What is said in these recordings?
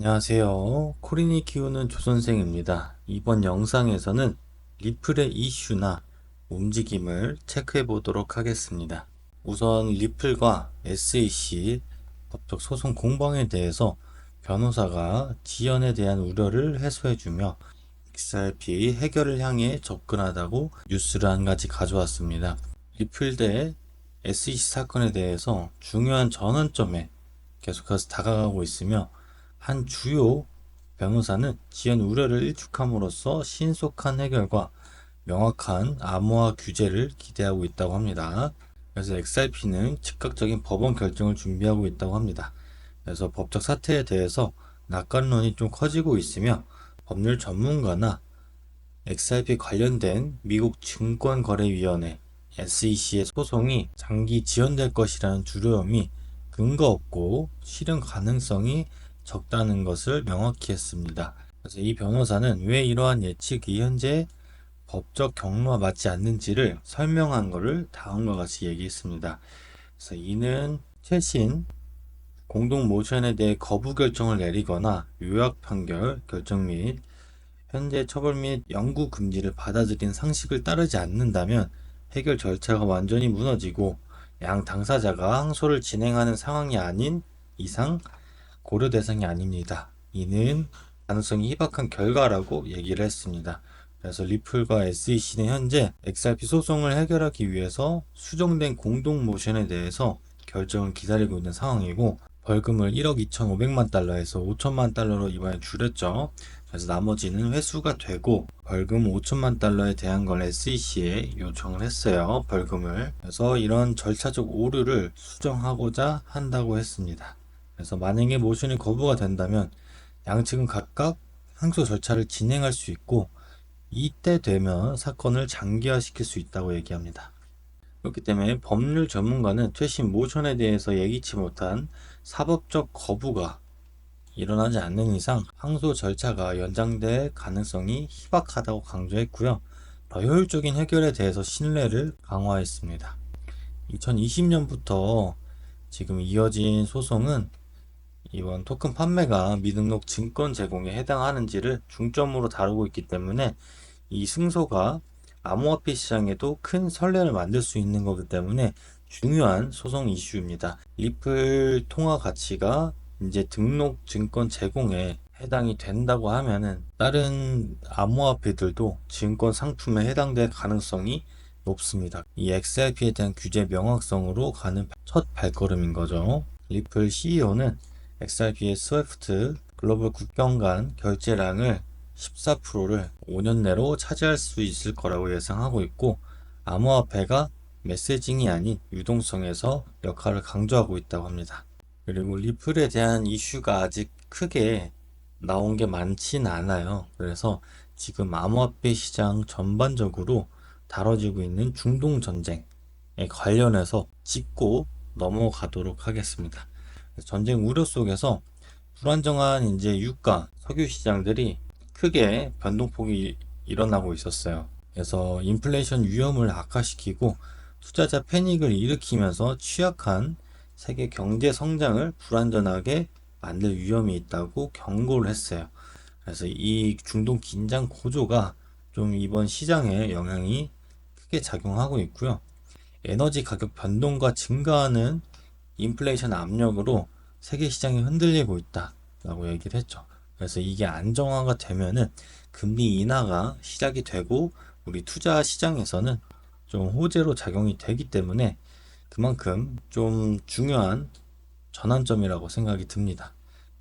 안녕하세요. 코린이 키우는 조선생입니다. 이번 영상에서는 리플의 이슈나 움직임을 체크해 보도록 하겠습니다. 우선 리플과 SEC 법적 소송 공방에 대해서 변호사가 지연에 대한 우려를 해소해주며 XRP 해결을 향해 접근하다고 뉴스를 한 가지 가져왔습니다. 리플 대 SEC 사건에 대해서 중요한 전환점에 계속해서 다가가고 있으며 한 주요 변호사는 지연 우려를 일축함으로써 신속한 해결과 명확한 암호화 규제를 기대하고 있다고 합니다. 그래서 XRP는 즉각적인 법원 결정을 준비하고 있다고 합니다. 그래서 법적 사태에 대해서 낙관론이 좀 커지고 있으며 법률 전문가나 XRP 관련된 미국 증권거래위원회 SEC의 소송이 장기 지연될 것이라는 두려움이 근거 없고 실현 가능성이 적다는 것을 명확히 했습니다. 그래서 이 변호사는 왜 이러한 예측이 현재 법적 경로와 맞지 않는지를 설명한 것을 다음과 같이 얘기했습니다. 그래서 이는 최신 공동 모션에 대해 거부 결정을 내리거나 요약 판결 결정 및 현재 처벌 및 영구 금지를 받아들인 상식을 따르지 않는다면 해결 절차가 완전히 무너지고 양 당사자가 항소를 진행하는 상황이 아닌 이상 고려 대상이 아닙니다. 이는 가능성이 희박한 결과라고 얘기를 했습니다. 그래서 리플과 SEC는 현재 XRP 소송을 해결하기 위해서 수정된 공동 모션에 대해서 결정을 기다리고 있는 상황이고 벌금을 1억 2,500만 달러에서 5천만 달러로 이번에 줄였죠. 그래서 나머지는 회수가 되고 벌금 5천만 달러에 대한 걸 SEC에 요청을 했어요. 벌금을. 그래서 이런 절차적 오류를 수정하고자 한다고 했습니다. 그래서 만약에 모션이 거부가 된다면 양측은 각각 항소 절차를 진행할 수 있고 이때 되면 사건을 장기화시킬 수 있다고 얘기합니다. 그렇기 때문에 법률 전문가는 최신 모션에 대해서 예기치 못한 사법적 거부가 일어나지 않는 이상 항소 절차가 연장될 가능성이 희박하다고 강조했고요. 더 효율적인 해결에 대해서 신뢰를 강화했습니다. 2020년부터 지금 이어진 소송은 이번 토큰 판매가 미등록 증권 제공에 해당하는지를 중점으로 다루고 있기 때문에 이 승소가 암호화폐 시장에도 큰 선례를 만들 수 있는 거기 때문에 중요한 소송 이슈입니다. 리플 통화 가치가 이제 등록 증권 제공에 해당이 된다고 하면은 다른 암호화폐들도 증권 상품에 해당될 가능성이 높습니다. 이 XRP에 대한 규제 명확성으로 가는 첫 발걸음인 거죠. 리플 CEO는 XRP의 스위프트 글로벌 국경 간 결제량을 14%를 5년 내로 차지할 수 있을 거라고 예상하고 있고 암호화폐가 메시징이 아닌 유동성에서 역할을 강조하고 있다고 합니다. 그리고 리플에 대한 이슈가 아직 크게 나온 게 많진 않아요. 그래서 지금 암호화폐 시장 전반적으로 다뤄지고 있는 중동 전쟁에 관련해서 짚고 넘어가도록 하겠습니다. 전쟁 우려 속에서 불안정한 이제 유가, 석유 시장들이 크게 변동폭이 일어나고 있었어요. 그래서 인플레이션 위험을 악화시키고 투자자 패닉을 일으키면서 취약한 세계 경제 성장을 불안전하게 만들 위험이 있다고 경고를 했어요. 그래서 이 중동 긴장 고조가 좀 이번 시장에 영향이 크게 작용하고 있고요. 에너지 가격 변동과 증가하는 인플레이션 압력으로 세계 시장이 흔들리고 있다라고 얘기를 했죠. 그래서 이게 안정화가 되면은 금리 인하가 시작이 되고 우리 투자 시장에서는 좀 호재로 작용이 되기 때문에 그만큼 좀 중요한 전환점이라고 생각이 듭니다.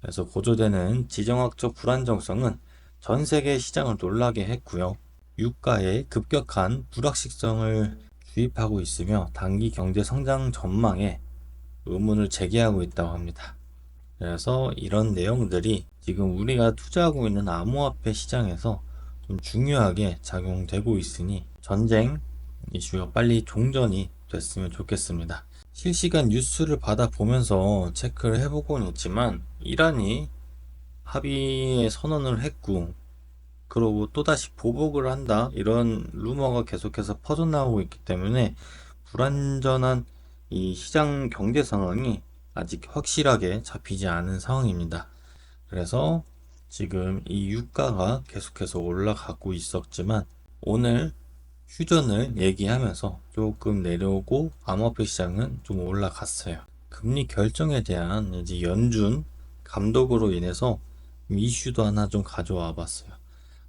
그래서 고조되는 지정학적 불안정성은 전 세계 시장을 놀라게 했고요. 유가의 급격한 불확실성을 주입하고 있으며 단기 경제 성장 전망에 의문을 제기하고 있다고 합니다. 그래서 이런 내용들이 지금 우리가 투자하고 있는 암호화폐 시장에서 좀 중요하게 작용되고 있으니 전쟁 이슈가 빨리 종전이 됐으면 좋겠습니다. 실시간 뉴스를 받아보면서 체크를 해보고는 있지만 이란이 합의의 선언을 했고 그러고 또다시 보복을 한다 이런 루머가 계속해서 퍼져나오고 있기 때문에 불안전한 이 시장 경제 상황이 아직 확실하게 잡히지 않은 상황입니다. 그래서 지금 이 유가가 계속해서 올라가고 있었지만 오늘 휴전을 얘기하면서 조금 내려오고 암호화폐 시장은 좀 올라갔어요. 금리 결정에 대한 이제 연준 감독으로 인해서 이슈도 하나 좀 가져와 봤어요.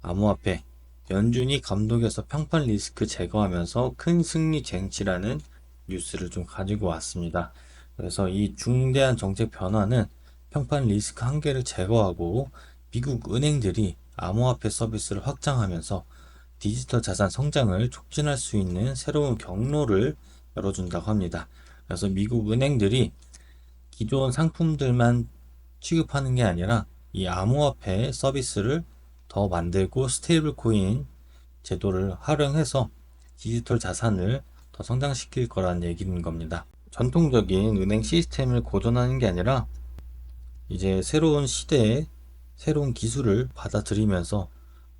암호화폐 연준이 감독에서 평판 리스크 제거하면서 큰 승리 쟁취라는 뉴스를 좀 가지고 왔습니다. 그래서 이 중대한 정책 변화는 평판 리스크 한계를 제거하고 미국 은행들이 암호화폐 서비스를 확장하면서 디지털 자산 성장을 촉진할 수 있는 새로운 경로를 열어준다고 합니다. 그래서 미국 은행들이 기존 상품들만 취급하는 게 아니라 이 암호화폐 서비스를 더 만들고 스테이블 코인 제도를 활용해서 디지털 자산을 더 성장시킬 거라는 얘기인 겁니다. 전통적인 은행 시스템을 고전하는 게 아니라 이제 새로운 시대에 새로운 기술을 받아들이면서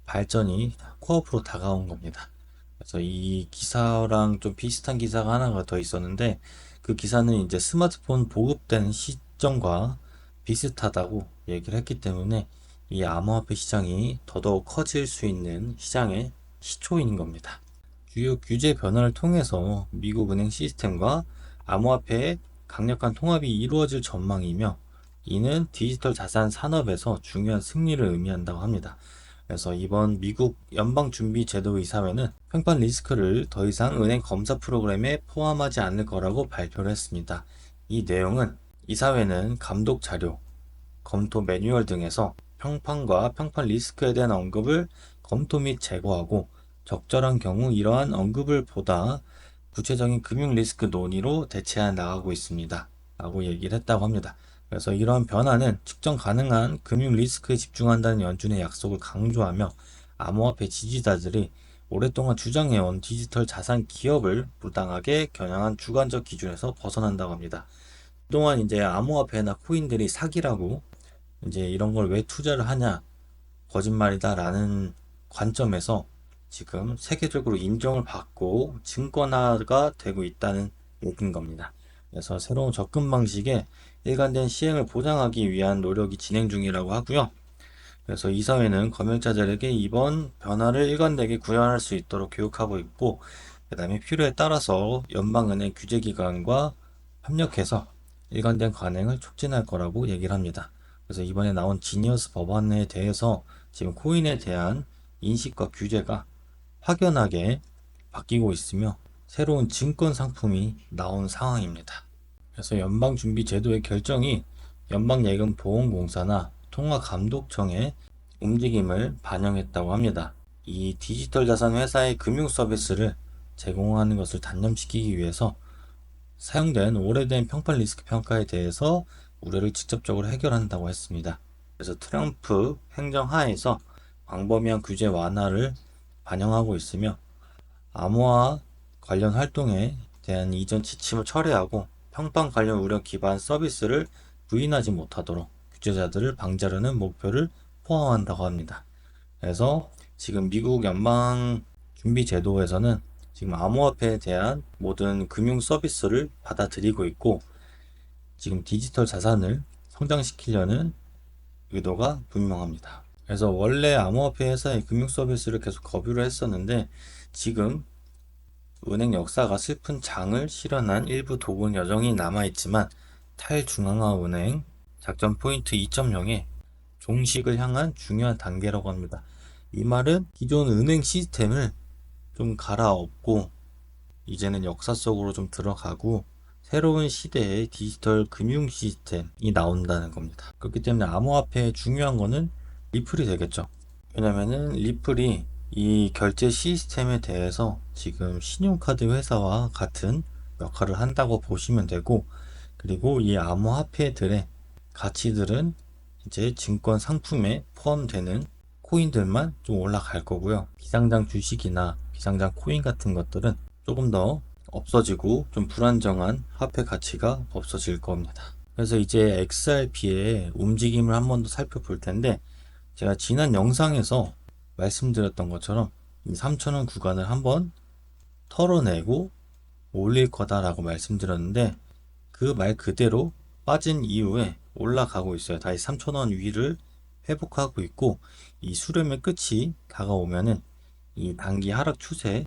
발전이 코앞으로 다가온 겁니다. 그래서 이 기사랑 좀 비슷한 기사가 하나가 더 있었는데 그 기사는 이제 스마트폰 보급된 시점과 비슷하다고 얘기를 했기 때문에 이 암호화폐 시장이 더더욱 커질 수 있는 시장의 시초인 겁니다. 주요 규제 변화를 통해서 미국 은행 시스템과 암호화폐의 강력한 통합이 이루어질 전망이며 이는 디지털 자산 산업에서 중요한 승리를 의미한다고 합니다. 그래서 이번 미국 연방준비제도이사회는 평판 리스크를 더 이상 은행 검사 프로그램에 포함하지 않을 거라고 발표를 했습니다. 이 내용은 이사회는 감독 자료, 검토 매뉴얼 등에서 평판과 평판 리스크에 대한 언급을 검토 및 제거하고 적절한 경우 이러한 언급을 보다 구체적인 금융 리스크 논의로 대체해 나가고 있습니다. 라고 얘기를 했다고 합니다. 그래서 이러한 변화는 측정 가능한 금융 리스크에 집중한다는 연준의 약속을 강조하며 암호화폐 지지자들이 오랫동안 주장해온 디지털 자산 기업을 부당하게 겨냥한 주관적 기준에서 벗어난다고 합니다. 그동안 이제 암호화폐나 코인들이 사기라고 이제 이런 걸 왜 투자를 하냐 거짓말이다라는 관점에서 지금 세계적으로 인정을 받고 증권화가 되고 있다는 얘기인 겁니다. 그래서 새로운 접근 방식에 일관된 시행을 보장하기 위한 노력이 진행 중이라고 하고요. 그래서 이사회는 검역자들에게 이번 변화를 일관되게 구현할 수 있도록 교육하고 있고, 그 다음에 필요에 따라서 연방은행 규제기관과 협력해서 일관된 관행을 촉진할 거라고 얘기를 합니다. 그래서 이번에 나온 지니어스 법안에 대해서 지금 코인에 대한 인식과 규제가 확연하게 바뀌고 있으며 새로운 증권 상품이 나온 상황입니다. 그래서 연방준비제도의 결정이 연방예금보험공사나 통화감독청의 움직임을 반영했다고 합니다. 이 디지털 자산 회사의 금융 서비스를 제공하는 것을 단념시키기 위해서 사용된 오래된 평판 리스크 평가에 대해서 우려를 직접적으로 해결한다고 했습니다. 그래서 트럼프 행정 하에서 광범위한 규제 완화를 반영하고 있으며 암호화 관련 활동에 대한 이전 지침을 철회하고 평판 관련 우려 기반 서비스를 부인하지 못하도록 규제자들을 방지하려는 목표를 포함한다고 합니다. 그래서 지금 미국 연방준비제도에서는 지금 암호화폐에 대한 모든 금융 서비스를 받아들이고 있고 지금 디지털 자산을 성장시키려는 의도가 분명합니다. 그래서 원래 암호화폐 회사의 금융 서비스를 계속 거부를 했었는데 지금 은행 역사가 슬픈 장을 실현한 일부 도군 여정이 남아있지만 탈중앙화 은행 작전 포인트 2.0의 종식을 향한 중요한 단계라고 합니다. 이 말은 기존 은행 시스템을 좀 갈아엎고 이제는 역사 속으로 좀 들어가고 새로운 시대의 디지털 금융 시스템이 나온다는 겁니다. 그렇기 때문에 암호화폐의 중요한 거는 리플이 되겠죠. 왜냐면은 리플이 이 결제 시스템에 대해서 지금 신용카드 회사와 같은 역할을 한다고 보시면 되고, 그리고 이 암호화폐들의 가치들은 이제 증권 상품에 포함되는 코인들만 좀 올라갈 거고요. 비상장 주식이나 비상장 코인 같은 것들은 조금 더 없어지고 좀 불안정한 화폐 가치가 없어질 겁니다. 그래서 이제 XRP의 움직임을 한 번 더 살펴볼 텐데, 제가 지난 영상에서 말씀드렸던 것처럼 이 3,000원 구간을 한번 털어내고 올릴 거다라고 말씀드렸는데 그 말 그대로 빠진 이후에 올라가고 있어요. 다시 3,000원 위를 회복하고 있고, 이 수렴의 끝이 다가오면은 이 단기 하락 추세를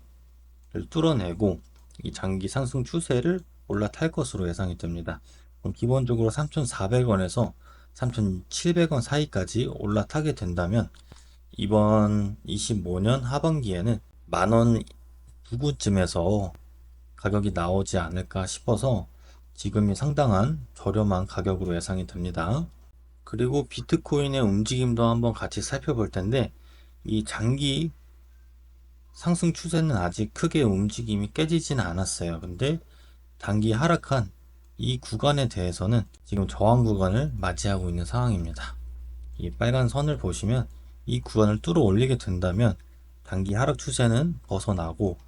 뚫어내고 이 장기 상승 추세를 올라탈 것으로 예상이 됩니다. 그럼 기본적으로 3,400원에서 3,700원 사이까지 올라타게 된다면 이번 25년 하반기에는 만원 부근쯤에서 가격이 나오지 않을까 싶어서 지금이 상당한 저렴한 가격으로 예상이 됩니다. 그리고 비트코인의 움직임도 한번 같이 살펴볼 텐데, 이 장기 상승 추세는 아직 크게 움직임이 깨지지는 않았어요. 근데 단기 하락한 이 구간에 대해서는 지금 저항 구간을 맞이하고 있는 상황입니다. 이 빨간 선을 보시면 이 구간을 뚫어 올리게 된다면 단기 하락 추세는 벗어나고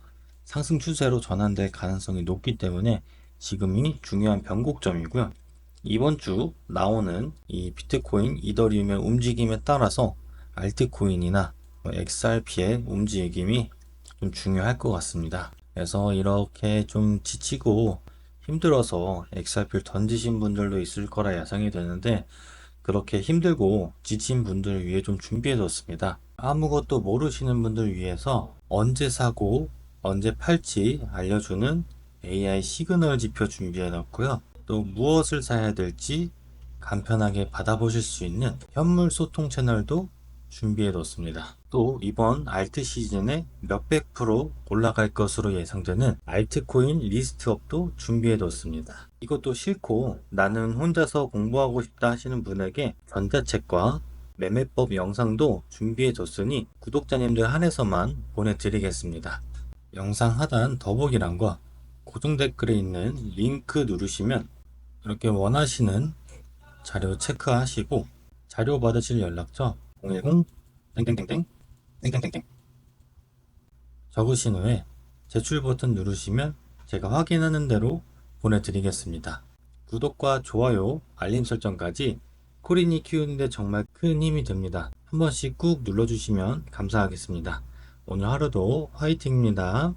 상승 추세로 전환될 가능성이 높기 때문에 지금이 중요한 변곡점이고요. 이번 주 나오는 이 비트코인, 이더리움의 움직임에 따라서 알트코인이나 XRP의 움직임이 좀 중요할 것 같습니다. 그래서 이렇게 좀 지치고 힘들어서 XRP를 던지신 분들도 있을 거라 예상이 되는데, 그렇게 힘들고 지친 분들을 위해 좀 준비해 뒀습니다. 아무것도 모르시는 분들 위해서 언제 사고 언제 팔지 알려주는 AI 시그널 지표 준비해 놨고요. 또 무엇을 사야 될지 간편하게 받아보실 수 있는 현물 소통 채널도 준비해 뒀습니다. 또 이번 알트 시즌에 몇백 프로 올라갈 것으로 예상되는 알트코인 리스트업도 준비해 뒀습니다. 이것도 싫고 나는 혼자서 공부하고 싶다 하시는 분에게 전자책과 매매법 영상도 준비해 뒀으니 구독자님들 한해서만 보내드리겠습니다. 영상 하단 더보기란과 고정 댓글에 있는 링크 누르시면 이렇게 원하시는 자료 체크하시고 자료 받으실 연락처 010 땡땡땡땡 땡땡땡땡 적으신 후에 제출 버튼 누르시면 제가 확인하는 대로 보내드리겠습니다. 구독과 좋아요, 알림 설정까지 코린이 키우는데 정말 큰 힘이 됩니다. 한 번씩 꾹 눌러주시면 감사하겠습니다. 오늘 하루도 화이팅입니다.